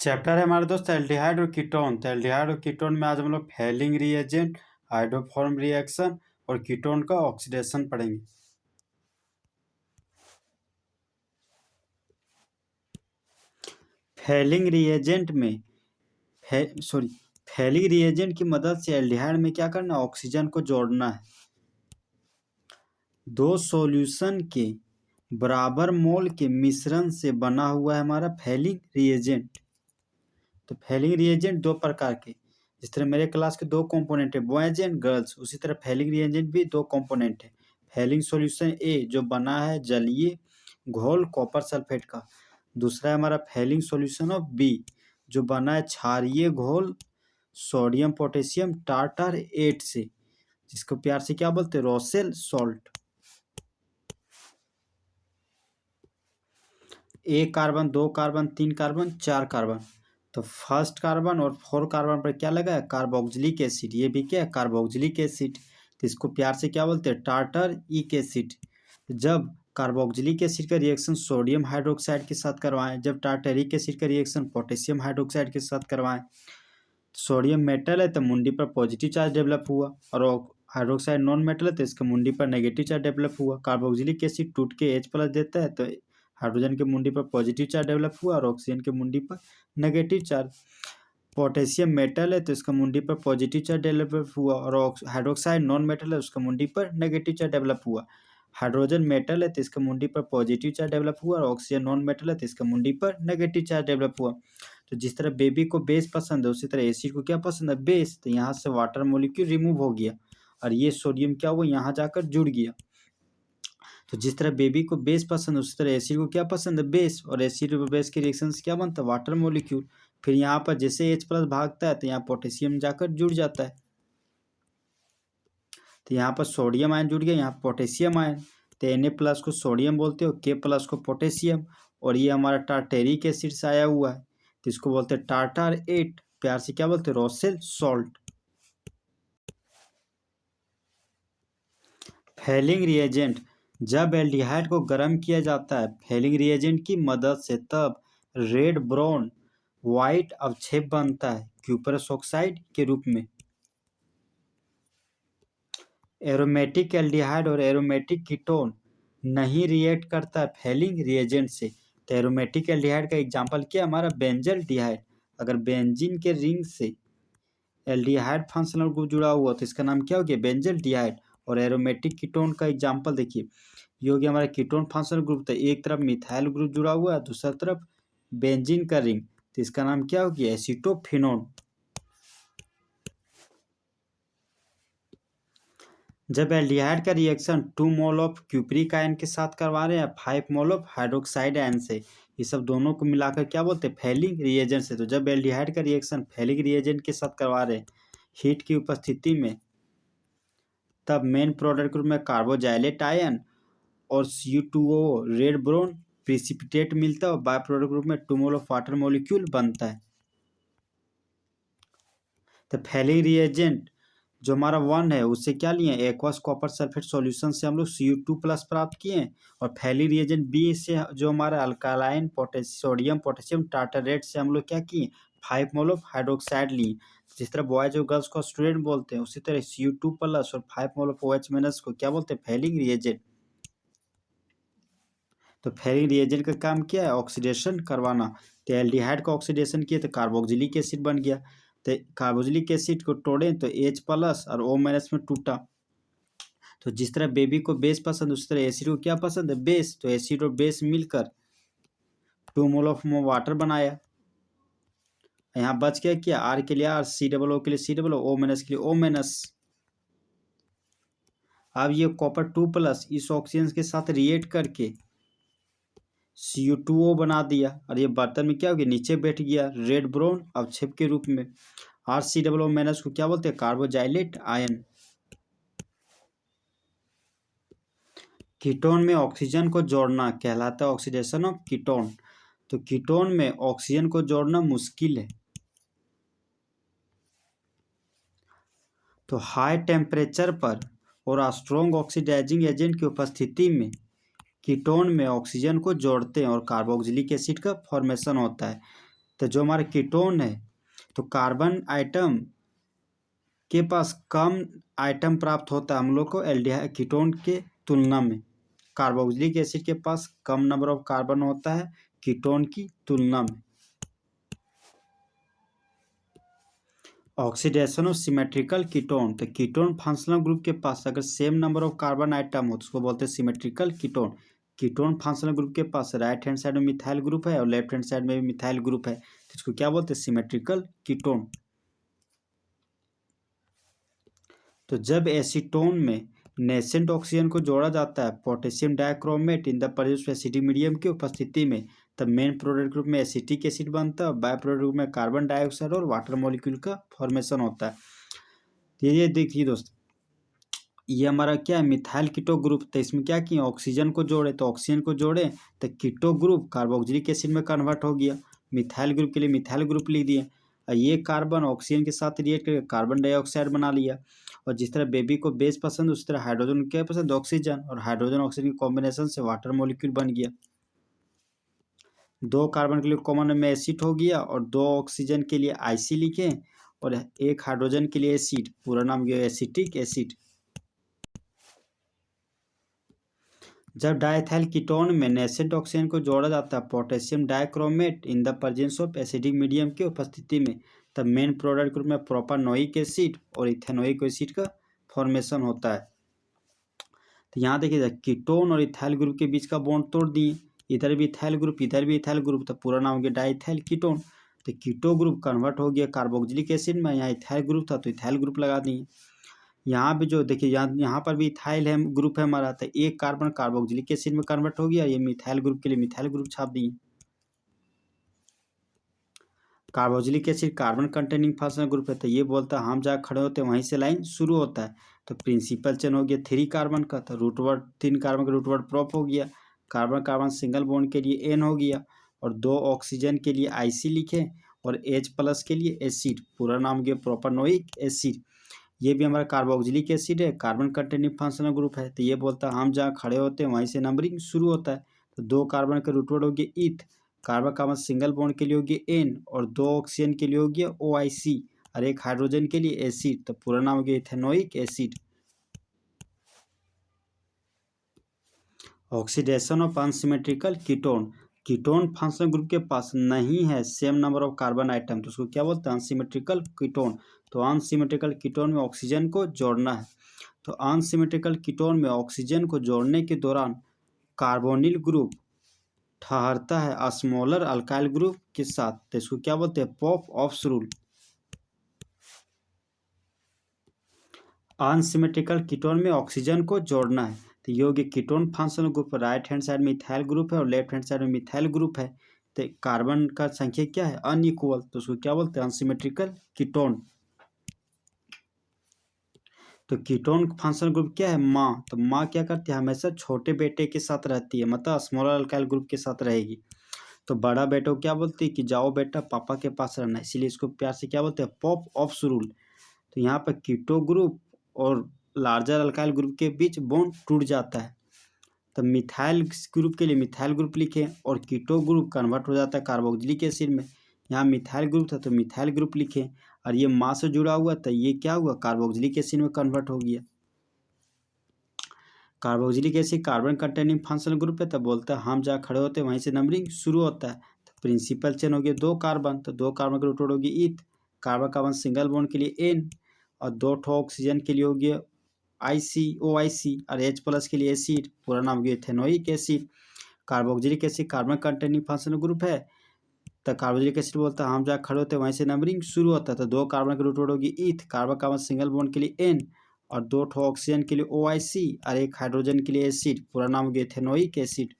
Chapter है हमारे दोस्त एल्डिहाइड और कीटोन। तो एल्डिहाइड और कीटोन में आज हम लोग फैलिंग रिएजेंट, हाइड्रोफॉर्म रिएक्शन और कीटोन का ऑक्सीडेशन पढ़ेंगे। फैलिंग रिएजेंट में फैलिंग रिएजेंट की मदद से एल्डिहाइड में क्या करना है, ऑक्सीजन को जोड़ना है। दो सॉल्यूशन के बराबर मोल के मिश्रण से बना हुआ है हमारा फैलिंग रिएजेंट। तो फैलिंग रिएजेंट दो प्रकार के, जिस तरह मेरे क्लास के दो कंपोनेंट है बॉयज एंड गर्ल्स, उसी तरह फैलिंग रिएजेंट भी दो कंपोनेंट है। फैलिंग सॉल्यूशन ए जो बना है जलीय घोल कॉपर सल्फेट का, दूसरा है हमारा फैलिंग सॉल्यूशन ऑफ बी जो बना है क्षारीय घोल सोडियम पोटेशियम टार्टर 8 से, जिसको प्यार से क्या बोलते हैं, रोसेल सॉल्ट। एक कार्बन, दो कार्बन, तीन कार्बन, चार कार्बन, तो फर्स्ट कार्बन और 4 कार्बन पर क्या लगा है, कार्बोक्सिलिक एसिड। ये भी क्या है, कार्बोक्सिलिक एसिड। तो इसको प्यार से क्या बोलते हैं, टार्टरिक एसिड। जब कार्बोक्सिलिक एसिड का रिएक्शन सोडियम हाइड्रोक्साइड के साथ करवाएं, जब टार्टरिक एसिड का रिएक्शन पोटेशियम हाइड्रोक्साइड के साथ करवाएं, सोडियम मेटल है तो मुंडी पर पॉजिटिव चार्ज डेवलप हुआ, और हाइड्रोक्साइड नॉन मेटल है तो इसके मुंडी पर नेगेटिव चार्ज डेवलप हुआ। कार्बोक्सिलिक एसिड टूट के H+ देता है तो हाइड्रोजन के मुंडी पर पॉजिटिव चार्ज डेवलप हुआ और ऑक्सीजन के मुंडी पर नेगेटिव चार्ज। पोटेशियम मेटल है तो इसका मुंडी पर पॉजिटिव चार्ज डेवलप हुआ, और हाइड्रोक्साइड नॉन मेटल है उसका मुंडी पर नेगेटिव चार्ज डेवलप हुआ। हाइड्रोजन मेटल है तो इसका मुंडी पर पॉजिटिव चार्ज डेवलप हुआ, और ऑक्सीजन नॉन मेटल है तो इसका मुंडी पर नेगेटिव चार्ज डेवलप हुआ। तो जिस तरह बेबी को बेस पसंद है उसी तरह एसिड को क्या पसंद है, बेस। तो यहाँ से वाटर मोलिक्यूल रिमूव हो गया और ये सोडियम क्या हुआ, यहाँ जाकर जुड़ गया। तो जिस तरह बेबी को बेस पसंद है उसी तरह एसिड को क्या पसंद है, बेस, और एसिड और बेस के रिएक्शन से क्या बनता है, वाटर मोलिक्यूल। फिर यहाँ पर जैसे H+ भागता है तो यहाँ पोटेशियम जाकर जुड़ जाता है। तो यहाँ पर सोडियम आयन जुड़ गया, यहाँ पोटेशियम आयन। तो Na+ को सोडियम बोलते हो, K+ को पोटेशियम, और ये हमारा टार्टेरिक एसिड से आया हुआ है तो इसको बोलते हैं टार्टर 8, प्यार से क्या बोलते हैं, रोसेल सॉल्ट। फैलिंग रिएजेंट, जब एल्डिहाइड को गर्म किया जाता है फैलिंग रिएजेंट की मदद से तब रेड ब्राउन व्हाइट अवक्षेप बनता है क्यूपरस ऑक्साइड के रूप में। एरोमेटिक एल्डिहाइड और एरोमेटिक कीटोन नहीं रिएक्ट करता है फैलिंग रिएजेंट से। तो एरोमेटिक एल्डिहाइड का एग्जांपल क्या है, हमारा बेंजल डिहाइड। अगर बेंजीन के रिंग से एल्डिहाइड फंक्शनल ग्रुप जुड़ा हुआ तो इसका नाम क्या हो गया, बेंजल डिहाइड। और एरोमेटिक कीटोन का एग्जांपल देखिए, ये हो गया हमारा कीटोन फंक्शनल ग्रुप। तो एक तरफ मिथाइल ग्रुप जुड़ा हुआ है, दूसरा तरफ बेंजीन का रिंग, तो इसका नाम क्या हो गया, एसीटोफिनोन। जब एल्डिहाइड का reaction 2 mole of cupric ion के साथ करवा रहे हैं 5 मोल ऑफ हाइड्रोक्साइड आयन से, ये सब दोनों को मिलाकर क्या बोलते हैं, फैलिंग रिएजेंट से। तो जब एल्डिहाइड का रिएक्शन फैलिंग रिएजेंट के साथ करवा रहे हैं हीट की उपस्थिति में, तब मेन प्रोडक्ट ग्रुप में कार्बोजाइलेट आयन और Cu2O रेड ब्राउन प्रिसिपिटेट मिलता है, और बाय प्रोडक्ट ग्रुप में 2 मोल ऑफ वाटर मॉलिक्यूल बनता है। तो फैलिंग रिएजेंट जो हमारा 1 है उससे क्या लिए, एक्वस कॉपर सल्फेट सॉल्यूशन से हम लोग Cu2+ प्राप्त किए हैं, और फैलिंग रिएजेंट बी से जो हमारा अल्कालाइन सोडियम पोटेशियम टार्टरेट से हम लोग क्या किए, 5 मोल ऑफ हाइड्रोक्साइड लिए। जिस तरह बॉयज और गर्ल्स को स्टूडेंट बोलते हैं उसी तरह Cu2+ और 5 मोल ऑफ OH- को क्या बोलते हैं, फैलिंग रिएजेंट। तो फैलिंग रिएजेंट का काम क्या है, ऑक्सीडेशन करवाना। तो एल्डिहाइड का ऑक्सीडेशन किया तो कार्बोक्सिलिक एसिड बन गया। तो कार्बोक्सिलिक एसिड को तोड़े तो H+ और O- में टूटा। तो जिस तरह बेबी को बेस पसंद उस तरह एसिड को क्या पसंद है, बेस। तो एसिड और बेस मिलकर 2 मोल ऑफ वाटर बनाया। यहाँ बच गया क्या, R के लिए R, COO के लिए COO, O- के लिए O-। अब ये कॉपर 2+ इस ऑक्सीजन के साथ रिएक्ट करके Cu2O बना दिया, और ये बर्तन में क्या हो गया, नीचे बैठ गया रेड ब्राउन अवक्षेप के रूप में। RCOO- को क्या बोलते हैं, कार्बोजाइलेट आयन। कीटोन में ऑक्सीजन को जोड़ना कहलाता है ऑक्सीडेशन ऑफ कीटोन। तो कीटोन में ऑक्सीजन को जोड़ना मुश्किल है। तो हाई टेम्परेचर पर और स्ट्रॉन्ग ऑक्सीडाइजिंग एजेंट की उपस्थिति में कीटोन में ऑक्सीजन को जोड़ते हैं और कार्बोक्सिलिक एसिड का फॉर्मेशन होता है। तो जो हमारा कीटोन है तो कार्बन आइटम के पास कम आइटम प्राप्त होता है हम लोग को एल्डिहाइड कीटोन के तुलना में। कार्बोक्सिलिक एसिड के पास कम नंबर ऑफ कार्बन होता है कीटोन की तुलना में। ऑक्सीडेशन ऑफ सिमेट्रिकल कीटोन, तो कीटोन फंक्शनल ग्रुप के पास अगर same number of carbon atom हो तो उसको बोलते हैं symmetrical ketone. Ketone functional group के पास राइट हैंड साइड में मिथाइल ग्रुप है और लेफ्ट हैंड साइड में भी मिथाइल ग्रुप है, तो इसको क्या बोलते हैं सिमेट्रिकल कीटोन। तो जब एसीटोन में नेसेंट ऑक्सीजन को जोड़ा जाता है potassium dichromate in the presence of acidic medium की उपस्थिति में, तब मेन प्रोडक्ट ग्रुप में एसिटिक एसिड बनता है और बाय प्रोडक्ट ग्रुप में कार्बन डाइऑक्साइड और वाटर मॉलिक्यूल का फॉर्मेशन होता है। तो ये देखिए दोस्त, ये हमारा क्या है मिथाइल कीटो ग्रुप। तो इसमें क्या किया ऑक्सीजन को जोड़े, तो ऑक्सीजन को जोड़े तो कीटो ग्रुप कार्बोक्सिलिक एसिड में कन्वर्ट हो गया। मिथाइल ग्रुप के लिए मिथाइल ग्रुप लिख दिए और ये कार्बन ऑक्सीजन के साथ रिएक्ट करके कार्बन डाइऑक्साइड बना लिया। और जिस तरह बेबी को बेस पसंद उस तरह हाइड्रोजन क्या पसंद ऑक्सीजन, और हाइड्रोजन ऑक्सीजन के कॉम्बिनेशन से वाटर मॉलिक्यूल बन गया। 2 कार्बन के लिए कॉमन में एसिड हो गया और 2 ऑक्सीजन के लिए आईसी लिखे और 1 हाइड्रोजन के लिए एसिड, पूरा नाम गया एसिटिक एसिड। जब डाइथाइल कीटोन में नेसेंट ऑक्सीजन को जोड़ा जाता है potassium dichromate in the presence of acidic medium की उपस्थिति में, तब मेन प्रोडक्ट ग्रुप में प्रोपानोइक एसिड और इथेनोइक एसिड का फॉर्मेशन होता है। तो यहाँ देखिए कीटोन और इथाइल ग्रुप के बीच का बॉन्ड तोड़ दिए, इधर भी इथाइल ग्रुप इधर भी इथाइल ग्रुप, तो पूरा नाम हो गया डाइथाइल कीटोन। तो कीटो ग्रुप कन्वर्ट हो गया कार्बोक्सिलिक एसिड में, यहाँ इथाइल ग्रुप था तो इथाइल ग्रुप लगा दिए। यहाँ भी जो देखिए यहाँ पर भी इथाइल है ग्रुप है हमारा, तो एक कार्बन कार्बोक्सिलिक एसिड में कन्वर्ट हो गया, ये मिथाइल ग्रुप के लिए मिथाइल ग्रुप छाप दिए। Carboxylic acid carbon containing functional group है, तो ये बोलता है हम जहाँ खड़े होते हैं वहीं से लाइन शुरू होता है। तो प्रिंसिपल चेन हो गया 3 कार्बन का, तो रूट वर्ड 3 कार्बन का रूट वर्ड प्रोप हो गया। कार्बन कार्बन सिंगल बॉन्ड के लिए एन हो गया और 2 ऑक्सीजन के लिए आईसी लिखे और एच प्लस के लिए एसिड, पूरा नाम गया प्रोपानोइक एसिड। ये भी हमारा कार्बोक्सिलिक एसिड है, कार्बन कंटेनिंग फंक्शनल ग्रुप है, तो ये बोलता है हम जहाँ खड़े होते हैं वहीं से नंबरिंग शुरू होता है। तो 2 कार्बन के रूट वर्ड हो गया ईथ, कार्बन कार्बन सिंगल बॉन्ड के लिए हो गया एन और 2 ऑक्सीजन के लिए हो गया OIC और 1 हाइड्रोजन के लिए एसिड, तो पूरा नाम हो गया ethanoic acid. Oxidation of unsymmetrical ketone, ketone functional group के पास नहीं है same number of carbon atom, तो उसको क्या बोलते हैं अनसिमेट्रिकल कीटोन। तो अनसिमेट्रिकल कीटोन में ऑक्सीजन को जोड़ना है, तो अनसिमेट्रिकल कीटोन में ऑक्सीजन को जोड़ने के दौरान कार्बोनिल ग्रुप ठहरता है स्मॉलर अल्काइल ग्रुप के साथ, तो इसको क्या बोलते हैं pop offs rule. Unsymmetrical ketone में ऑक्सीजन को जोड़ना है, तो ये हो गया ketone functional group, right hand side में इथाइल ग्रुप है और लेफ्ट हैंड साइड में मिथाइल ग्रुप है। तो कार्बन का संख्या क्या है अनइक्वल, तो उसको क्या बोलते हैं अनसिमेट्रिकल कीटोन। तो कीटोन फंक्शनल ग्रुप क्या है माँ, तो माँ क्या करती है हमेशा छोटे बेटे के साथ रहती है, मतलब स्मॉलर अल्काइल ग्रुप के साथ रहेगी। तो बड़ा बेटा को क्या बोलती है कि जाओ बेटा पापा के पास रहना, इसीलिए इसको प्यार से क्या बोलते हैं पॉप ऑफ्स रूल। तो यहाँ पर कीटो ग्रुप और लार्जर अल्काइल ग्रुप के बीच बॉन्ड टूट जाता है, तो मिथाइल ग्रुप के लिए मिथाइल ग्रुप लिखे और कीटो ग्रुप कन्वर्ट हो जाता है कार्बोक्सिलिक एसिड में। यहाँ मिथाइल ग्रुप था तो मिथाइल ग्रुप लिखे और ये माँ से जुड़ा हुआ था, ये क्या हुआ कार्बोक्सिलिक एसिड में कन्वर्ट हो गया। Carboxylic acid carbon containing functional group है, तो बोलता है हम जहाँ खड़े होते हैं वहीं से नंबरिंग शुरू होता है। तो प्रिंसिपल चेन हो गया 2 कार्बन, तो 2 कार्बन के रूट वर्ड हो गया ईथ, कार्बन कार्बन सिंगल बॉन्ड के लिए एन और 2 ऑक्सीजन के लिए हो गया OIC और H प्लस के लिए एसिड, पूरा नाम हो गया ethanoic acid. Carboxylic acid carbon containing functional group है, तो कार्बोक्सिलिक एसिड बोलता है हम जहाँ खड़े होते हैं वहीं से नंबरिंग शुरू होता है। तो 2 कार्बन के रूट वर्ड होगी ईथ, कार्बन कार्बन सिंगल बॉन्ड के लिए एन और 2 ऑक्सीजन के लिए OIC और 1 हाइड्रोजन के लिए एसिड, पूरा नाम हो गया ethanoic acid.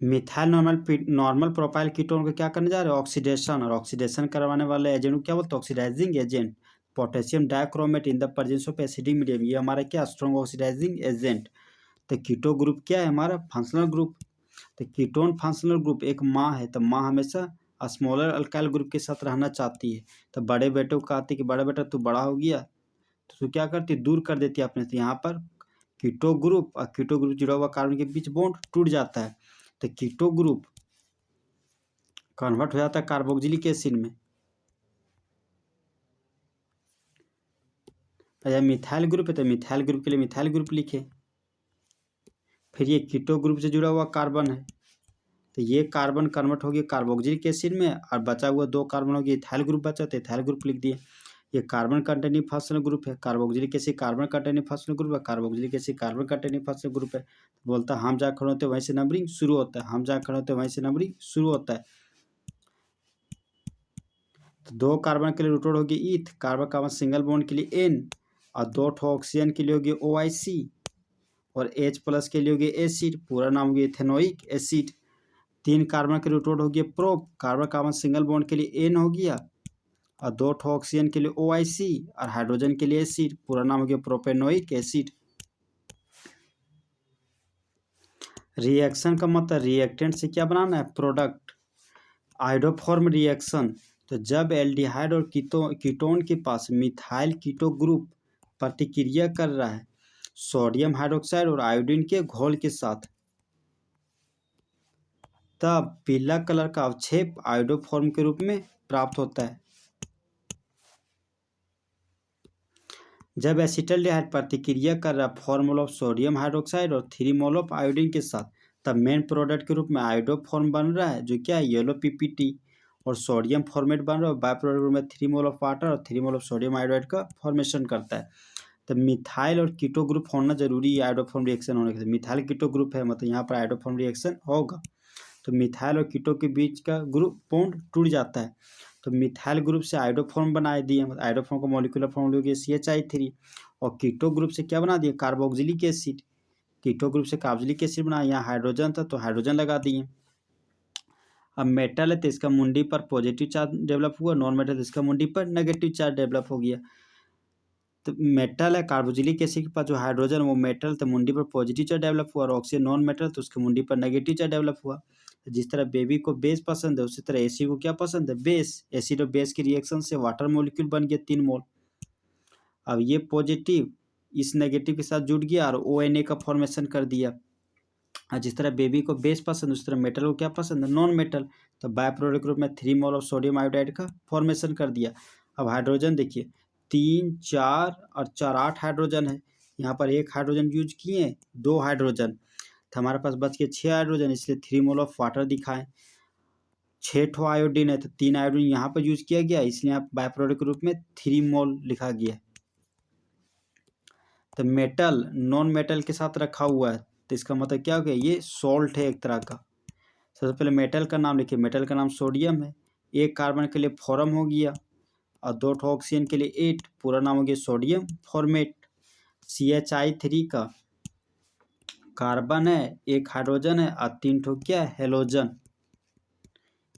Methyl normal propyl ketone को क्या करने जा रहे हैं ऑक्सीडेशन, और ऑक्सीडेशन करवाने वाले एजेंट को क्या बोलते हैं oxidising agent. Potassium dichromate in the presence of acidic medium, ये हमारा क्या स्ट्रॉन्ग ऑक्सीडाइजिंग एजेंट। तो कीटो ग्रुप क्या है हमारा फंक्शनल ग्रुप, तो कीटोन फंक्शनल ग्रुप एक माँ है, तो माँ हमेशा स्मॉलर अल्काइल ग्रुप के साथ रहना चाहती है। तो बड़े बेटे को कहती है कि बड़ा बेटा तू बड़ा हो गया, तो तू क्या करती है दूर कर देती है अपने से। यहाँ पर कीटो ग्रुप और कीटो ग्रुप जुड़ा हुआ कार्बन के बीच बॉन्ड टूट जाता है, तो कीटो ग्रुप कन्वर्ट हो जाता है कार्बोक्सिलिक एसिड में। अच्छा मिथाइल ग्रुप है तो मिथाइल ग्रुप के लिए मिथाइल ग्रुप लिखे। फिर ये कीटो ग्रुप से जुड़ा हुआ कार्बन है तो ये कार्बन कन्वर्ट हो गया कार्बोक्सिलिक एसिड में और बचा हुआ 2 कार्बन हो गया इथाइल ग्रुप बचा तो इथाइल ग्रुप लिख दिए। ये कार्बन कंटेनिंग फंक्शनल ग्रुप है, carboxylic acid carbon containing functional group है, carboxylic acid carbon containing functional group है। बोलता है हम जहाँ खड़े होते हैं वहीं से नंबरिंग शुरू होता है, हम जहाँ खड़े होते हैं वहीं से नंबरिंग शुरू होता है। तो 2 कार्बन के लिए रूट वर्ड होगी ईथ, कार्बन कार्बन सिंगल बॉन्ड के लिए एन और 2 ऑक्सीजन के लिए होगी OIC और H+ के लिए होगी एसिड, पूरा नाम होगी इथेनोइक एसिड। 3 कार्बन के रूट वर्ड हो गया prop, carbon carbon single bond के लिए एन हो गया और 2 ऑक्सीजन के लिए OIC और हाइड्रोजन के लिए एसिड, पूरा नाम हो गया प्रोपेनोइक एसिड। रिएक्शन का मतलब रिएक्टेंट से क्या बनाना है प्रोडक्ट। आयोडोफॉर्म रिएक्शन तो जब एल्डिहाइड और कीटोन के पास मिथाइल कीटो ग्रुप प्रतिक्रिया कर रहा है सोडियम हाइड्रोक्साइड और आयोडीन के घोल के साथ, तब पीला कलर का अवक्षेप आयोडोफॉर्म के रूप में प्राप्त होता है। जब एसिटल्डिहाइड प्रतिक्रिया कर रहा है फॉर्मूला ऑफ सोडियम हाइड्रोक्साइड और 3 मोल ऑफ आयोडीन के साथ, तब मेन प्रोडक्ट के रूप में आयोडोफॉर्म बन रहा है जो क्या है येलो PPT और सोडियम फॉर्मेट बन रहा है। बाय प्रोडक्ट में 3 मोल ऑफ वाटर और 3 मोल ऑफ सोडियम आयोडाइड का फॉर्मेशन करता है। तो मिथाइल और कीटो ग्रुप होना जरूरी है आयोडोफॉर्म रिएक्शन होने के लिए। मिथाइल कीटो ग्रुप है मतलब यहाँ पर आयोडोफॉर्म रिएक्शन होगा। तो मिथाइल और कीटो के बीच का ग्रुप बॉन्ड टूट जाता है तो मिथाइल ग्रुप से आयोडोफॉर्म बना दिए, आयोडोफॉर्म का मॉलिक्यूलर फॉर्मूला हो गया CH3 और कीटो ग्रुप से क्या बना दिए कार्बोक्सिलिक एसिड। कीटो ग्रुप से कार्बोक्सिलिक एसिड बनाया, यहाँ हाइड्रोजन था तो हाइड्रोजन लगा दिए। अब मेटल है तो इसका मुंडी पर पॉजिटिव चार्ज डेवलप हुआ, नॉन मेटल तो इसका मुंडी पर नेगेटिव चार्ज डेवलप हो गया। तो मेटल है कार्बोक्सिलिक एसिड के पास जो हाइड्रोजन वो मेटल तो मुंडी पर पॉजिटिव चार्ज डेवलप हुआ और ऑक्सीजन नॉन मेटल तो उसके मुंडी पर नेगेटिव चार्ज डेवलप हुआ। जिस तरह बेबी को बेस पसंद है उसी तरह एसिड को क्या पसंद है बेस। एसिड और बेस की रिएक्शन से वाटर मॉलिक्यूल बन गया 3 मोल। अब ये पॉजिटिव इस नेगेटिव के साथ जुड़ गया और ONA का फॉर्मेशन कर दिया। और जिस तरह बेबी को बेस पसंद उस तरह मेटल को क्या पसंद है नॉन मेटल, तो बाय प्रोडक्ट ग्रुप में 3 मोल ऑफ सोडियम आयोडाइड का फॉर्मेशन कर दिया। अब हाइड्रोजन देखिए 3 4 और 4 8 हाइड्रोजन है, यहाँ पर 1 हाइड्रोजन यूज किए 2 हाइड्रोजन तो हमारे पास बच गए 6 हाइड्रोजन, इसलिए 3 मोल ऑफ वाटर दिखाएं। 6 ठो आयोडीन है तो 3 आयोडीन यहाँ पर यूज किया गया इसलिए यहाँ बाय प्रोडक्ट ग्रुप में 3 मोल लिखा गया। तो मेटल नॉन मेटल के साथ रखा हुआ है तो इसका मतलब क्या हो गया ये सॉल्ट है एक तरह का। सबसे पहले मेटल का नाम लिखिए, मेटल का नाम सोडियम है, 1 कार्बन के लिए फॉरम हो गया और 2 ऑक्सीजन के लिए 8, पूरा नाम हो गया सोडियम फॉर्मेट। CH3 का कार्बन है 1 हाइड्रोजन है और 3 ठो क्या है हेलोजन।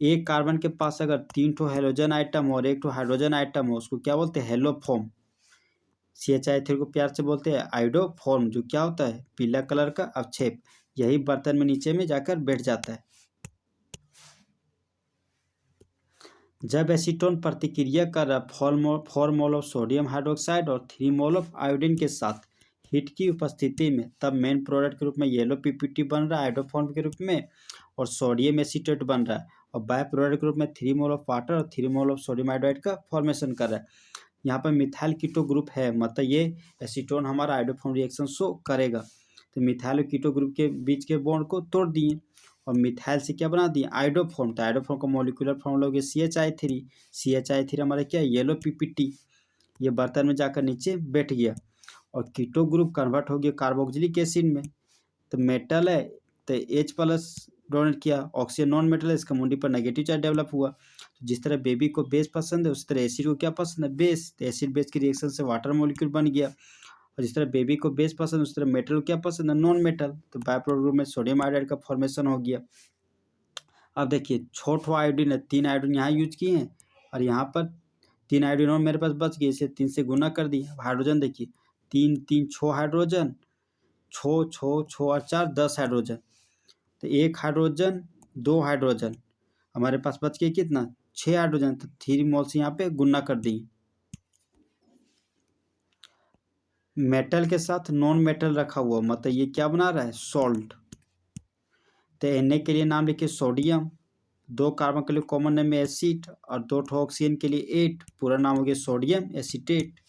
1 कार्बन के पास अगर 3 ठो हेलोजन आइटम और 1 ठो हाइड्रोजन आइटम हो उसको क्या बोलते हैं हेलोफॉर्म। CH3 को प्यार से बोलते हैं आयोडोफॉर्म जो क्या होता है पीला कलर का अवक्षेप, यही बर्तन में नीचे में जाकर बैठ जाता है। जब एसीटोन प्रतिक्रिया कर रहा 4 मोल ऑफ सोडियम हाइड्रोक्साइड और 3 मोल ऑफ आयोडीन के साथ हीट की उपस्थिति में, तब मेन प्रोडक्ट के रूप में येलो PPT बन रहा है आयोडोफॉर्म के रूप में और सोडियम एसीटेट बन रहा है और बाय प्रोडक्ट के रूप में 3 मोल ऑफ वाटर और 3 मोल ऑफ सोडियम आयोडाइड का फॉर्मेशन कर रहा है। यहाँ पर मिथाइल कीटो ग्रुप है मतलब ये एसीटोन हमारा आयोडोफॉर्म रिएक्शन शो करेगा। तो मिथाइल और कीटो ग्रुप के बीच के बॉन्ड को तोड़ दिए और मिथाइल से क्या बना दिए आयोडोफॉर्म। तो आयोडोफॉर्म का मॉलिक्यूलर फॉर्मूला हो गया CH3। CH3 हमारा क्या येलो PPT, ये बर्तन में जाकर नीचे बैठ गया और कीटो ग्रुप कन्वर्ट हो गया कार्बोक्सिलिक एसिड में। तो मेटल है तो H+ डोनेट किया, ऑक्सीजन नॉन मेटल है इसका मुंडी पर नेगेटिव चार्ज डेवलप हुआ। तो जिस तरह बेबी को बेस पसंद है उसी तरह एसिड को क्या पसंद है बेस, तो एसिड बेस की रिएक्शन से वाटर मॉलिक्यूल बन गया और जिस तरह बेबी को बेस पसंद है उस तरह मेटल को क्या पसंद है नॉन मेटल, तो बाय प्रोडक्ट में सोडियम आयोडाइड का फॉर्मेशन हो गया। अब देखिए छोटो आयोडीन है 3 आयोडीन यहाँ यूज किए हैं और यहाँ पर 3 आयोडीन और मेरे पास बच गए, इसे 3 से गुना कर दिया। हाइड्रोजन देखिए 3 3 6 हाइड्रोजन, 6 6 6 और 4 10 हाइड्रोजन, तो 1 हाइड्रोजन 2 हाइड्रोजन हमारे पास बच गए कितना 6 हाइड्रोजन, तो 3 मोल्स यहाँ पे गुना कर दी। मेटल के साथ नॉन मेटल रखा हुआ मतलब ये क्या बना रहा है सॉल्ट। तो Na के लिए नाम लिखिए सोडियम, 2 कार्बन के लिए कॉमन नेम है एसिड और 2 ठो ऑक्सीजन के लिए 8, पूरा नाम हो गया सोडियम एसीटेट।